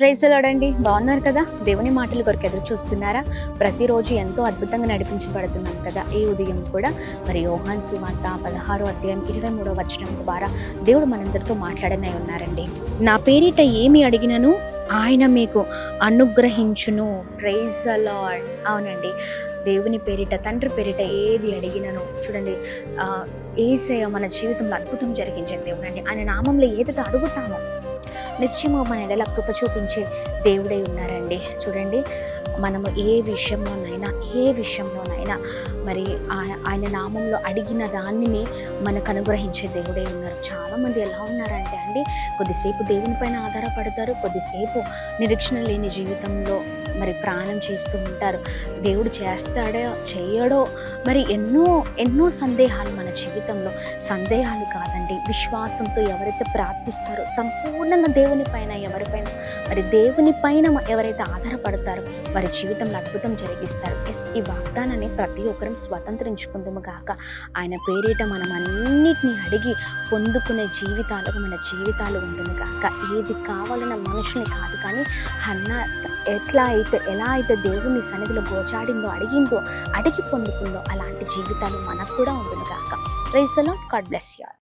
Praise the lord అండి. బాగున్నారు కదా? దేవుని మాటల కొరకు ఎదురు చూస్తున్నారా? ప్రతిరోజు ఎంతో అద్భుతంగా నడిపించబడుతున్నాం కదా. ఈ ఉదయం కూడా మరి యోహాను సువార్త 16వ అధ్యాయం 23వ వచనం ద్వారా దేవుడు మనందరితో మాట్లాడనే ఉన్నారండి. నా పేరిట ఏమి అడిగినను ఆయన మీకు అనుగ్రహించును. Praise the Lord. అవునండి, దేవుని పేరిట, తండ్రి పేరిట ఏది అడిగినను చూడండి, యేసయ్య మన జీవితంలో అద్భుతం జరిగించే దేవుడు అండి. ఆయన నామంలో ఏదైతే అడుగుతామో నిశ్చయము మన ఎడల కృప చూపించే దేవుడై ఉన్నారండి. చూడండి, మనము ఏ విషయంలోనైనా మరి ఆయన నామంలో అడిగిన దానిని మనకు అనుగ్రహించే దేవుడై ఉన్నారు. చాలామంది ఎలా ఉన్నారంటే అండి, కొద్దిసేపు దేవుని పైన ఆధారపడతారు, కొద్దిసేపు నిరీక్షణ లేని జీవితంలో మరి ప్రాణం చేస్తూ ఉంటారు. దేవుడు చేస్తాడో చేయడో మరి ఎన్నో సందేహాలు మన జీవితంలో. సందేహాలు కాదండి, విశ్వాసంతో ఎవరైతే ప్రార్థిస్తారో, సంపూర్ణంగా దేవుని పైన దేవుని పైన ఎవరైతే ఆధారపడతారో వారి జీవితంలో అద్భుతం జరిగిస్తారు. ఈ వాగ్దానాన్ని ప్రతి ఒక్కరం స్వతంత్రించుకుందాము గాక. ఆయన పేరిట మనం అన్నిటినీ అడిగి పొందుకునే జీవితాలకు మన జీవితాలు ఉంటుంది కాక. ఏది కావాలన్న మనుషుని కాదు, కానీ హన్న ఎలా అయితే దేవుని సన్నిధిలో గోచాడిందో, అడిగి పొందుకుందో అలాంటి జీవితాలు మనకు కూడా ఉంటుంది కాక. Praise the lord. God bless you all.